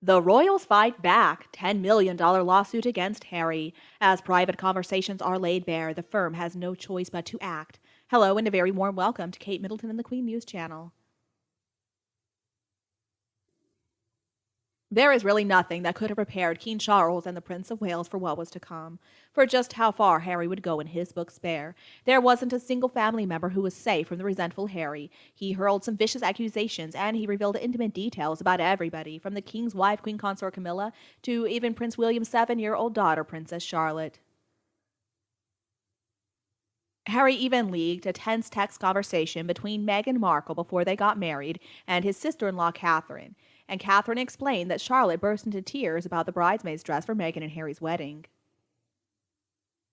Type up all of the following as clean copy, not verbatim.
The royals fight back $10 million lawsuit against Harry. As private conversations are laid bare, the firm has no choice but to act. Hello and a very warm welcome to Kate Middleton and the Queen News Channel. There is really nothing that could have prepared King Charles and the Prince of Wales for what was to come, for just how far Harry would go in his book Spare. There wasn't a single family member who was safe from the resentful Harry. He hurled some vicious accusations, and he revealed intimate details about everybody, from the King's wife, Queen Consort Camilla, to even Prince William's 7-year-old daughter, Princess Charlotte. Harry even leaked a tense text conversation between Meghan Markle before they got married and his sister-in-law Catherine, and Catherine explained that Charlotte burst into tears about the bridesmaid's dress for Meghan and Harry's wedding.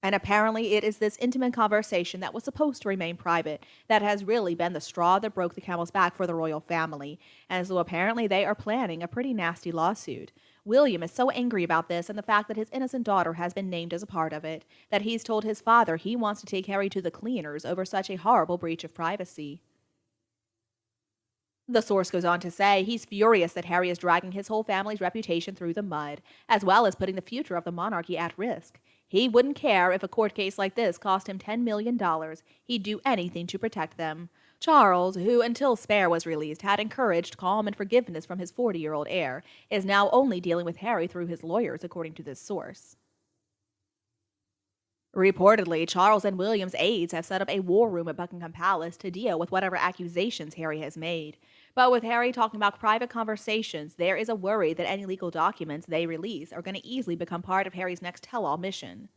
And apparently it is this intimate conversation that was supposed to remain private that has really been the straw that broke the camel's back for the royal family, and so apparently they are planning a pretty nasty lawsuit. William is so angry about this and the fact that his innocent daughter has been named as a part of it, that he's told his father he wants to take Harry to the cleaners over such a horrible breach of privacy. The source goes on to say he's furious that Harry is dragging his whole family's reputation through the mud, as well as putting the future of the monarchy at risk. He wouldn't care if a court case like this cost him $10 million. He'd do anything to protect them. Charles, who until Spare was released had encouraged calm and forgiveness from his 40-year-old heir, is now only dealing with Harry through his lawyers, according to this source. Reportedly, Charles and William's aides have set up a war room at Buckingham Palace to deal with whatever accusations Harry has made. But with Harry talking about private conversations, there is a worry that any legal documents they release are going to easily become part of Harry's next tell-all mission.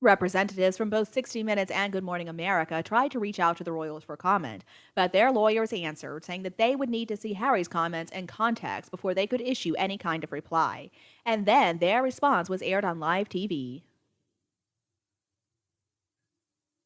Representatives from both 60 Minutes and Good Morning America tried to reach out to the royals for comment, but their lawyers answered, saying that they would need to see Harry's comments in context before they could issue any kind of reply. And then their response was aired on live TV.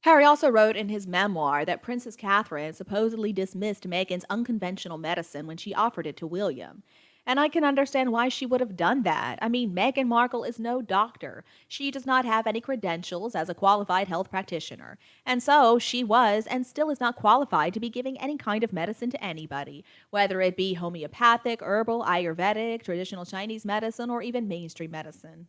Harry also wrote in his memoir that Princess Catherine supposedly dismissed Meghan's unconventional medicine when she offered it to William. And I can understand why she would have done that. I mean, Meghan Markle is no doctor. She does not have any credentials as a qualified health practitioner. And so she was and still is not qualified to be giving any kind of medicine to anybody, whether it be homeopathic, herbal, Ayurvedic, traditional Chinese medicine, or even mainstream medicine.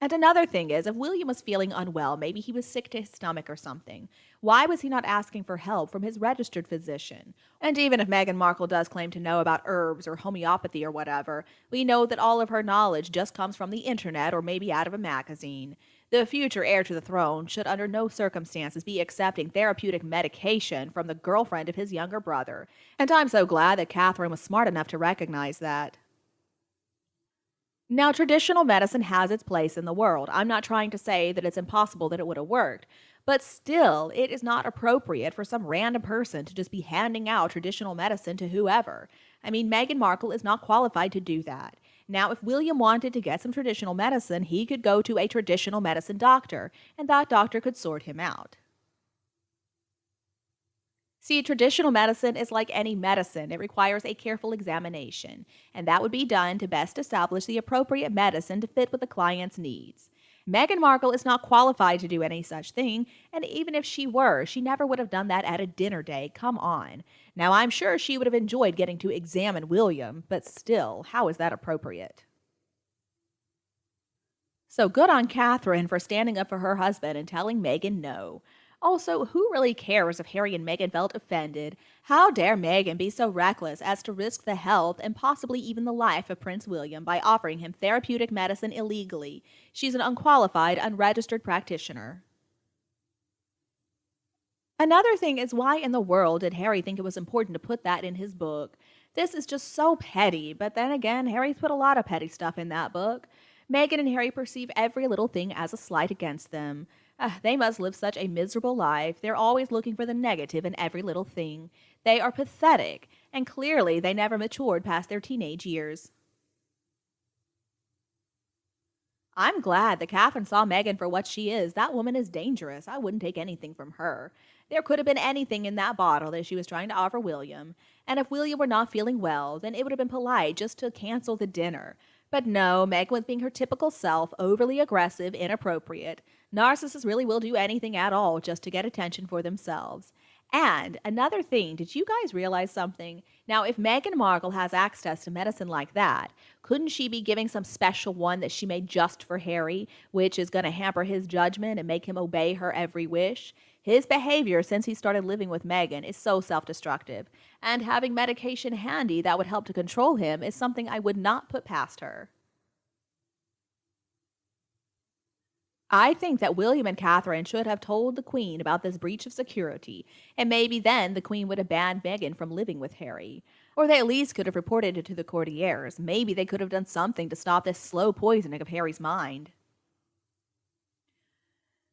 And another thing is, if William was feeling unwell, maybe he was sick to his stomach or something, why was he not asking for help from his registered physician? And even if Meghan Markle does claim to know about herbs or homeopathy or whatever, we know that all of her knowledge just comes from the internet or maybe out of a magazine. The future heir to the throne should under no circumstances be accepting therapeutic medication from the girlfriend of his younger brother. And I'm so glad that Catherine was smart enough to recognize that. Now, traditional medicine has its place in the world. I'm not trying to say that it's impossible that it would have worked, but still, it is not appropriate for some random person to just be handing out traditional medicine to whoever. I mean, Meghan Markle is not qualified to do that. Now, if William wanted to get some traditional medicine, he could go to a traditional medicine doctor, and that doctor could sort him out. See, traditional medicine is like any medicine. It requires a careful examination, and that would be done to best establish the appropriate medicine to fit with the client's needs. Meghan Markle is not qualified to do any such thing, and even if she were, she never would have done that at a dinner date. Come on. Now, I'm sure she would have enjoyed getting to examine William, but still, how is that appropriate? So good on Catherine for standing up for her husband and telling Meghan no. Also, who really cares if Harry and Meghan felt offended? How dare Meghan be so reckless as to risk the health and possibly even the life of Prince William by offering him therapeutic medicine illegally? She's an unqualified, unregistered practitioner. Another thing is, why in the world did Harry think it was important to put that in his book? This is just so petty, but then again, Harry's put a lot of petty stuff in that book. Meghan and Harry perceive every little thing as a slight against them. They must live such a miserable life. They're always looking for the negative in every little thing. They are pathetic, and clearly they never matured past their teenage years. I'm glad that Catherine saw Meghan for what she is. That woman is dangerous. I wouldn't take anything from her. There could have been anything in that bottle that she was trying to offer William. And if William were not feeling well, then it would have been polite just to cancel the dinner. But no, Meghan was being her typical self, overly aggressive, inappropriate. Narcissists really will do anything at all just to get attention for themselves. And another thing, did you guys realize something? Now, if Meghan Markle has access to medicine like that, couldn't she be giving some special one that she made just for Harry, which is going to hamper his judgment and make him obey her every wish? His behavior since he started living with Meghan is so self destructive, and having medication handy that would help to control him is something I would not put past her. I think that William and Catherine should have told the Queen about this breach of security, and maybe then the Queen would have banned Meghan from living with Harry. Or they at least could have reported it to the courtiers. Maybe they could have done something to stop this slow poisoning of Harry's mind.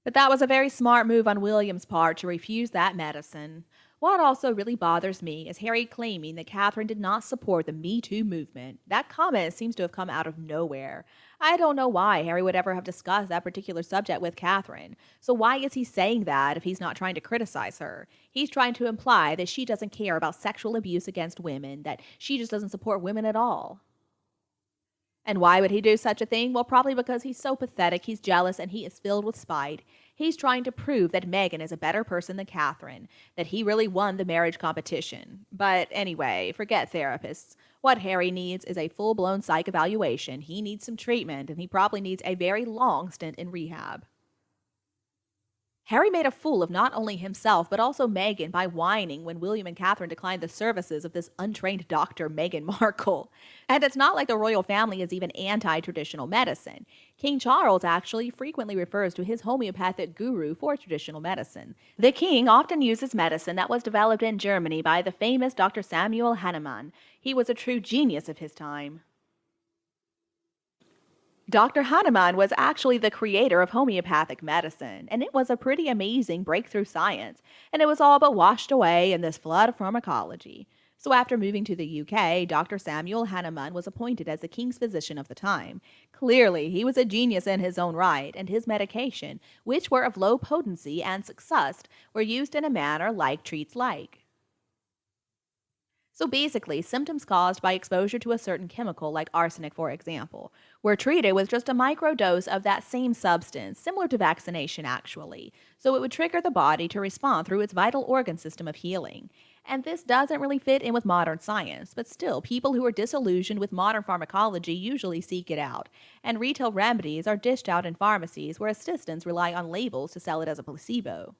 But that was a very smart move on William's part to refuse that medicine. What also really bothers me is Harry claiming that Catherine did not support the Me Too movement. That comment seems to have come out of nowhere. I don't know why Harry would ever have discussed that particular subject with Catherine. So why is he saying that if he's not trying to criticize her? He's trying to imply that she doesn't care about sexual abuse against women, that she just doesn't support women at all. And why would he do such a thing? Well, probably because he's so pathetic, he's jealous, and he is filled with spite. He's trying to prove that Meghan is a better person than Catherine, that he really won the marriage competition. But anyway, forget therapists. What Harry needs is a full-blown psych evaluation. He needs some treatment, and he probably needs a very long stint in rehab. Harry made a fool of not only himself, but also Meghan by whining when William and Catherine declined the services of this untrained doctor, Meghan Markle. And it's not like the royal family is even anti-traditional medicine. King Charles actually frequently refers to his homeopathic guru for traditional medicine. The king often uses medicine that was developed in Germany by the famous Dr. Samuel Hahnemann. He was a true genius of his time. Dr. Hahnemann was actually the creator of homeopathic medicine, and it was a pretty amazing breakthrough science, and it was all but washed away in this flood of pharmacology. So after moving to the UK, Dr. Samuel Hahnemann was appointed as the king's physician of the time. Clearly, he was a genius in his own right, and his medication, which were of low potency and success, were used in a manner like treats like. So basically, symptoms caused by exposure to a certain chemical, like arsenic for example, were treated with just a microdose of that same substance, similar to vaccination actually, so it would trigger the body to respond through its vital organ system of healing. And this doesn't really fit in with modern science, but still, people who are disillusioned with modern pharmacology usually seek it out, and retail remedies are dished out in pharmacies where assistants rely on labels to sell it as a placebo.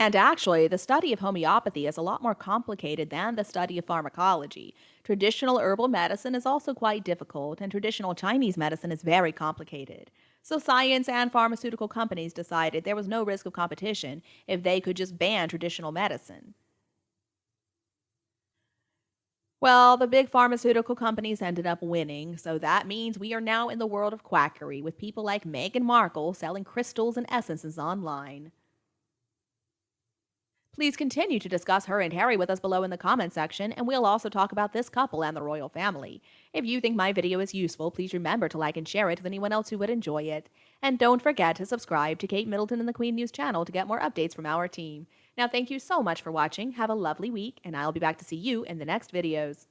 And actually, the study of homeopathy is a lot more complicated than the study of pharmacology. Traditional herbal medicine is also quite difficult, and traditional Chinese medicine is very complicated. So science and pharmaceutical companies decided there was no risk of competition if they could just ban traditional medicine. Well, the big pharmaceutical companies ended up winning, so that means we are now in the world of quackery with people like Meghan Markle selling crystals and essences online. Please continue to discuss her and Harry with us below in the comment section, and we'll also talk about this couple and the royal family. If you think my video is useful, please remember to like and share it with anyone else who would enjoy it. And don't forget to subscribe to Kate Middleton and the Queen News channel to get more updates from our team. Now, thank you so much for watching. Have a lovely week, and I'll be back to see you in the next videos.